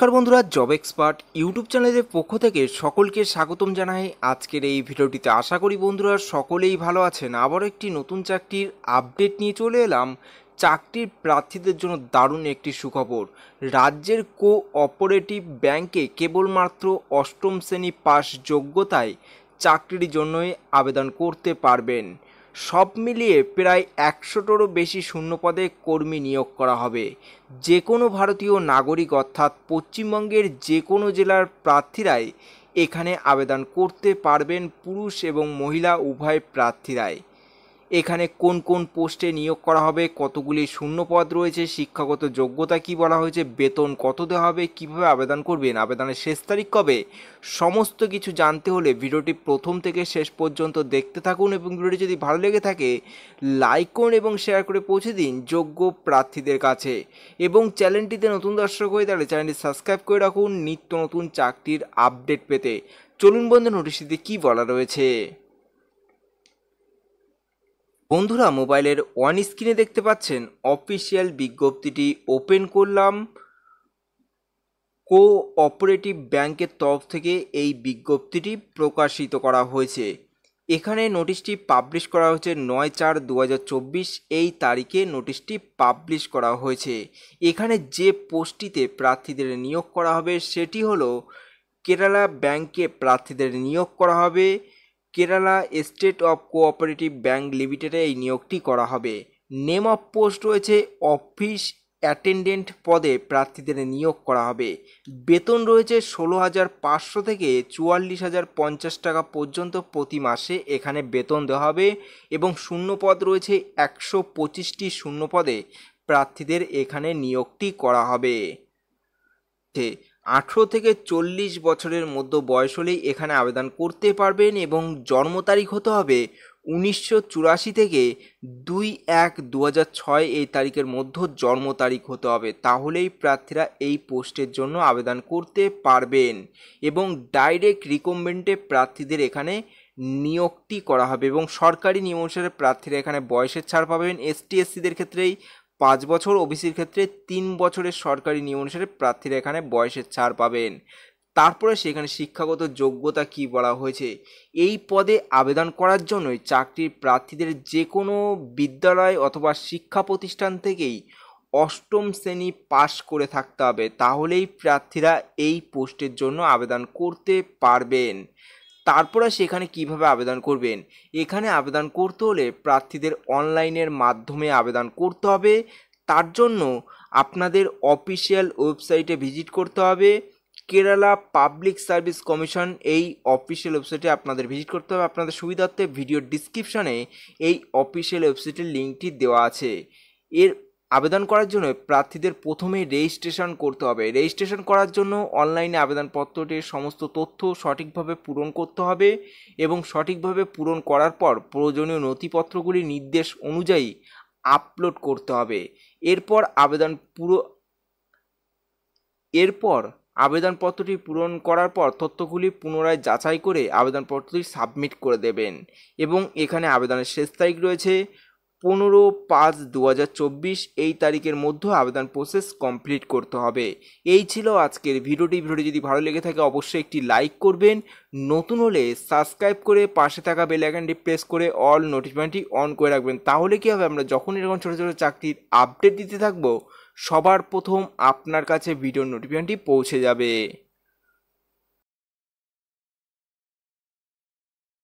নমস্কার বন্ধুরা, job expert YouTube চ্যানেলের পক্ষ থেকে সকলকে স্বাগতম জানাই। আজকের এই ভিডিওটিতে আশা করি বন্ধুরা সকলেই ভালো আছেন। আবারও একটি নতুন চাকরির আপডেট নিয়ে চলে এলাম। চাকরির প্রার্থীদের জন্য দারুণ একটি সুখবর। রাজ্যের কোঅপারেটিভ ব্যাংকে কেবলমাত্র অষ্টম শ্রেণী পাস যোগ্যতায় চাকরির জন্যই আবেদন করতে পারবেন। সব মিলিয়ে প্রায় 100টারও বেশি শূন্যপদে কর্মী নিয়োগ করা হবে। যে কোনো ভারতীয় নাগরিক অর্থাৎ পশ্চিমবঙ্গের যে কোনো জেলার প্রার্থীরাই এখানে আবেদন করতে পারবেন, পুরুষ এবং মহিলা উভয় প্রার্থীরাই। এখানে কোন কোন পোস্টে নিয়োগ করা হবে, কতগুলি শূন্যপদ রয়েছে, শিক্ষাগত যোগ্যতা কি বলা হয়েছে, বেতন কত দেওয়া হবে, কীভাবে আবেদন করবেন, আবেদনের শেষ তারিখ কবে, সমস্ত কিছু জানতে হলে ভিডিওটি প্রথম থেকে শেষ পর্যন্ত দেখতে থাকুন এবং ভিডিওটি যদি ভালো লেগে থাকে লাইক করুন এবং শেয়ার করে পৌঁছে দিন যোগ্য প্রার্থীদের কাছে। এবং চ্যানেলটিতে নতুন দর্শক হয়ে তাহলে চ্যানেলটি সাবস্ক্রাইব করে রাখুন নিত্য নতুন চাকরির আপডেট পেতে। চলুন বন্ধু, নোটিশটিতে কী বলা রয়েছে। বন্ধুরা, মোবাইলের অন স্ক্রিনে দেখতে পাচ্ছেন অফিসিয়াল বিজ্ঞপ্তিটি ওপেন করলাম। কোঅপারেটিভ ব্যাংকের তরফ থেকে এই বিজ্ঞপ্তিটি প্রকাশিত করা হয়েছে। এখানে নোটিশটি পাবলিশ করা হয়েছে 9/4/2024 এই তারিখে নোটিশটি পাবলিশ করা হয়েছে। এখানে যে পোস্টটিতে প্রার্থীদের নিয়োগ করা হবে সেটি হলো কেরালা ব্যাংকে প্রার্থীদের নিয়োগ করা হবে। Kerala state of cooperative bank লিমিটেডে এই নিয়োগটি করা হবে। নেম অফ পোস্ট রয়েছে অফিস অ্যাটেন্ডেন্ট পদে প্রার্থীদের নিয়োগ করা হবে। বেতন রয়েছে 16,500 থেকে 44,050 টাকা পর্যন্ত প্রতি মাসে এখানে বেতন দেওয়া হবে এবং শূন্যপদ রয়েছে 125টি শূন্যপদে প্রার্থীদের এখানে নিয়োগটি করা হবে। 18 থেকে 40 বছরের মধ্যে বয়স হলেই এখানে আবেদন করতে পারবেন এবং জন্ম তারিখ হতে হবে 1984 থেকে 2/1/2006 এই তারিখের মধ্যে জন্ম তারিখ হতে হবে, তাহলেই প্রার্থীরা এই পোস্টের জন্য আবেদন করতে পারবেন। এবং ডাইরেক্ট রিক্রুটমেন্টে প্রার্থীদের এখানে নিয়োগটি করা হবে এবং সরকারি নিয়ম অনুসারে প্রার্থীরা এখানে বয়সের ছাড় পাবেন। ST/SCদের ক্ষেত্রেই 5 বছর, ওবিসির ক্ষেত্রে 3 বছরের সরকারি নিয়ম অনুসারে প্রার্থীরা এখানে বয়সের ছাড় পাবেন। তারপরে সেখানে শিক্ষাগত যোগ্যতা কি বলা হয়েছে। এই পদে আবেদন করার জন্যই চাকরির প্রার্থীদের যে কোনো বিদ্যালয় অথবা শিক্ষা প্রতিষ্ঠান থেকেই অষ্টম শ্রেণী পাশ করে থাকতে হবে, তাহলেই প্রার্থীরা এই পোস্টের জন্য আবেদন করতে পারবেন। তারপরে সেখানে কিভাবে আবেদন করবেন, এখানে আবেদন করতে হলে প্রার্থীদের অনলাইনের মাধ্যমে আবেদন করতে হবে। তার জন্য আপনাদের অফিসিয়াল ওয়েবসাইটে ভিজিট করতে হবে। কেরালা পাবলিক সার্ভিস কমিশন এই অফিসিয়াল ওয়েবসাইটে আপনাদের ভিজিট করতে হবে। আপনাদের সুবিধার্থে ভিডিও ডিসক্রিপশনে এই অফিসিয়াল ওয়েবসাইটের লিঙ্কটি দেওয়া আছে। এর আবেদন করার জন্য প্রার্থীদের প্রথমে রেজিস্ট্রেশন করতে হবে। রেজিস্ট্রেশন করার জন্য অনলাইনে আবেদনপত্রটির সমস্ত তথ্য সঠিকভাবে পূরণ করতে হবে এবং সঠিকভাবে পূরণ করার পর প্রয়োজনীয় নথিপত্রগুলি নির্দেশ অনুযায়ী আপলোড করতে হবে। এরপর আবেদনপত্রটি পূরণ করার পর তথ্যগুলি পুনরায় যাচাই করে আবেদনপত্রটি সাবমিট করে দেবেন এবং এখানে আবেদনের শেষ তারিখ রয়েছে 15/5/2024 এই তারিখের মধ্যে আবেদন প্রসেস কমপ্লিট করতে হবে। এই ছিল আজকের ভিডিওটি যদি ভালো লেগে থাকে অবশ্যই একটি লাইক করবেন, নতুন হলে সাবস্ক্রাইব করে পাশে থাকা বেল আইকনটি প্রেস করে অল নোটিফিকেশনটি অন করে রাখবেন। তাহলে কি হবে, আমরা যখন এরকম ছোটো ছোটো চাকরির আপডেট দিতে থাকবো সবার প্রথম আপনার কাছে ভিডিওর নোটিফিকেশনটি পৌঁছে যাবে।